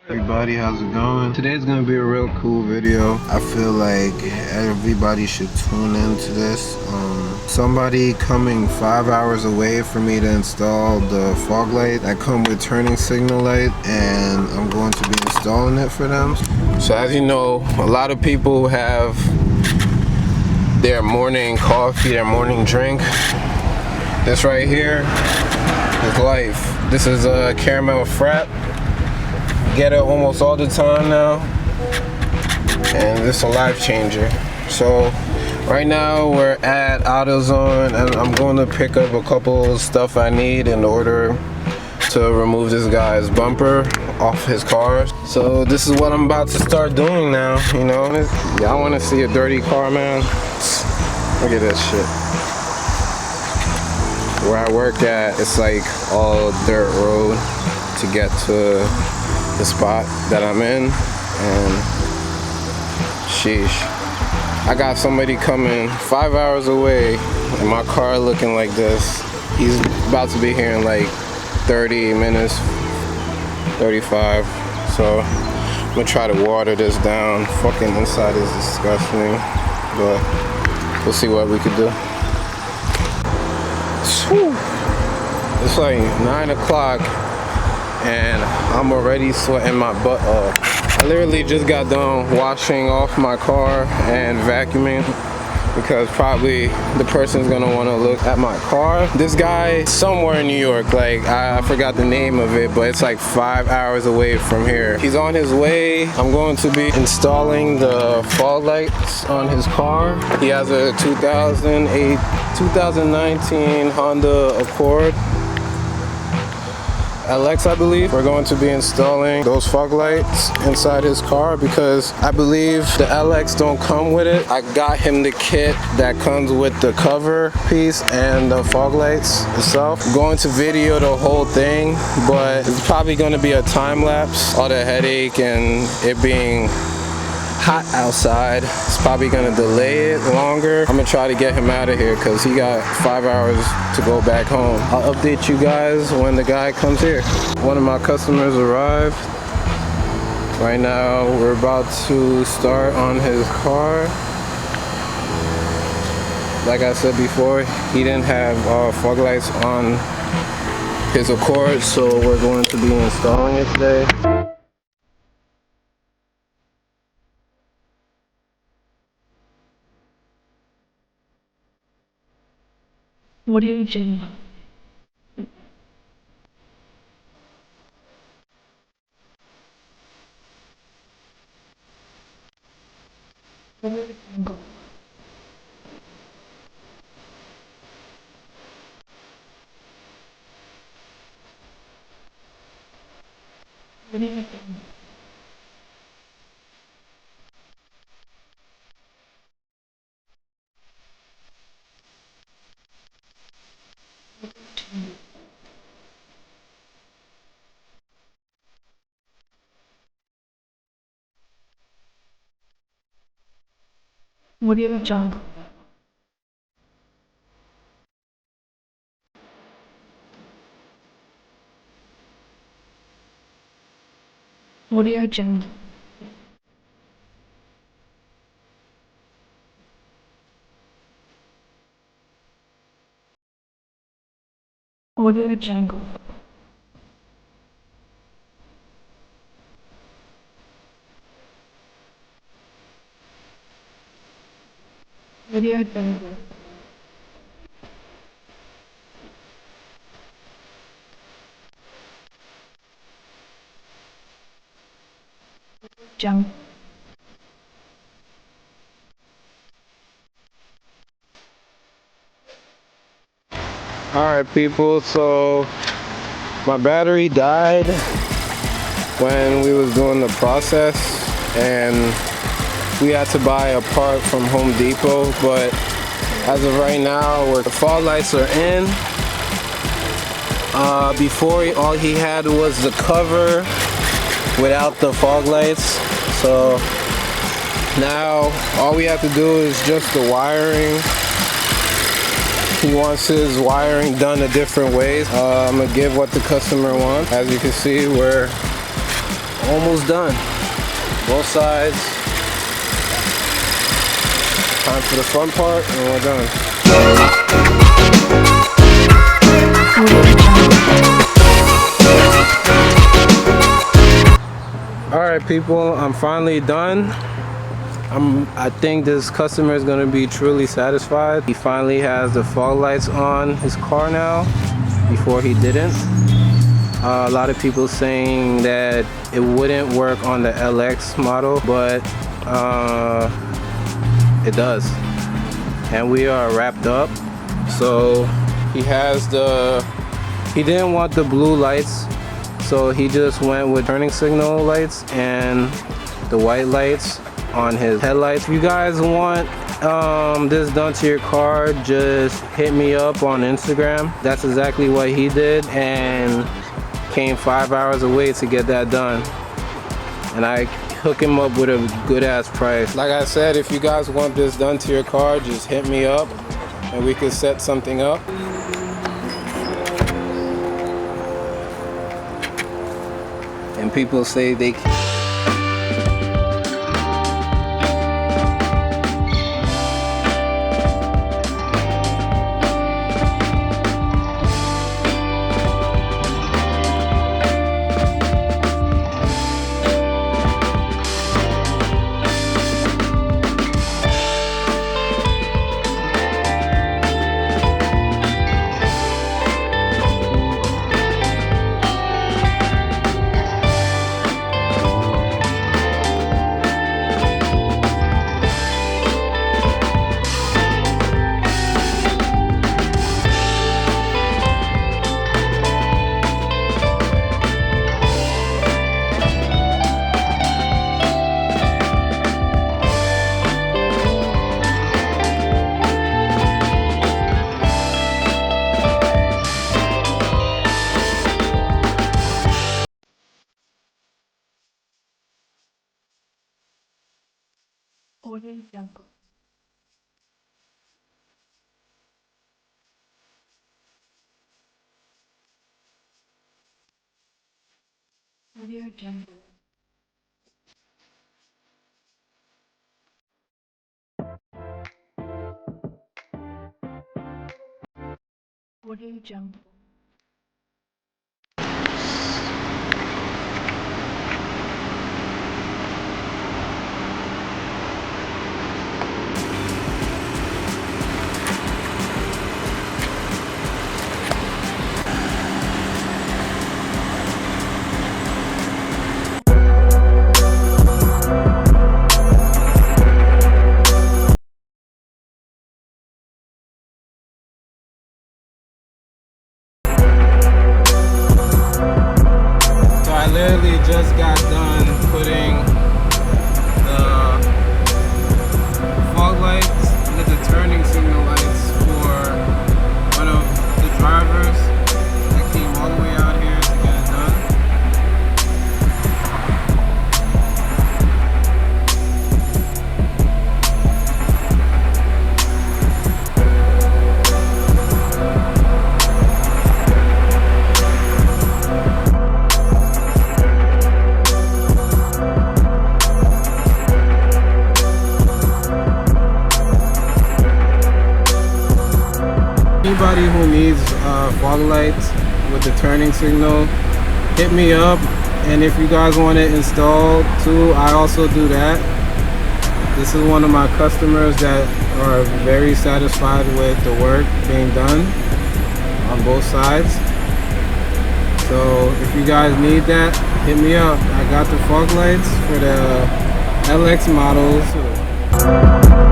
Everybody, how's it going? Today's gonna be a real cool video. I feel like everybody should tune into this. Somebody coming 5 hours away for me to install the fog light that come with turning signal light, and I'm going to be installing it for them. So as you know, a lot of people have their morning coffee, their morning drink. This right here is life. This is a caramel frap. Get it almost all the time now, and this is a life changer. So right now we're at AutoZone, and I'm going to pick up a couple of stuff I need in order to remove this guy's bumper off his car. So this is what I'm about to start doing now. You know, y'all want to see a dirty car, man? Look at this shit. Where I work at, it's like all dirt road to get to the spot that I'm in, and sheesh, I got somebody coming 5 hours away and my car looking like this. He's about to be here in like 30 minutes, 35. So I'm gonna try to water this down. Fucking inside is disgusting, but we'll see what we could do. Whew. It's like 9 o'clock and I'm already sweating my butt off. I literally just got done washing off my car and vacuuming, because probably the person's gonna want to look at my car. This guy somewhere in New York, like I forgot the name of it, but it's like 5 hours away from here. He's on his way. I'm going to be installing the fog lights on his car. He has a 2019 Honda Accord LX, I believe. We're going to be installing those fog lights inside his car because I believe the LX don't come with it. I got him the kit that comes with the cover piece and the fog lights itself. I'm going to video the whole thing, but it's probably going to be a time lapse. All the headache and it being hot outside, it's probably gonna delay it longer. I'm gonna try to get him out of here because he got 5 hours to go back home. I'll update you guys when the guy comes here. One of my customers arrived. Right now we're about to start on his car. Like I said before, he didn't have fog lights on his Accord, so we're going to be installing it today. What are you doing? What are you doing? What are you doing? What are you doing? What are you doing? What are you doing? What are you doing? Jump. Alright people, so my battery died when we was doing the process and we had to buy a part from Home Depot, but as of right now the fog lights are in. Before all he had was the cover without the fog lights, so now all we have to do is just the wiring. He wants his wiring done a different ways. I'm gonna give what the customer wants. As you can see, we're Almost done. Both sides. Time for the front part and we're done. Alright people, I'm finally done. I think this customer is going to be truly satisfied. He finally has the fog lights on his car now. Before he didn't. A lot of people saying that it wouldn't work on the LX model, but it does. And we are wrapped up. So he didn't want the blue lights, so he just went with turning signal lights and the white lights on his headlights. If you guys want this done to your car, just hit me up on Instagram. That's exactly what he did, and came 5 hours away to get that done. And I hook him up with a good ass price. Like I said, if you guys want this done to your car, just hit me up and we can set something up. And people say they Audio Jungle. Audio Jungle. Audio Jungle. literally just got done putting the fog lights with the turning signal lights for one of the drivers that came all the way out here to get it done. Anybody who needs fog lights with the turning signal, hit me up. And if you guys want it installed too, I also do that. This is one of my customers that are very satisfied with the work being done on both sides. So if you guys need that, hit me up. I got the fog lights for the LX models.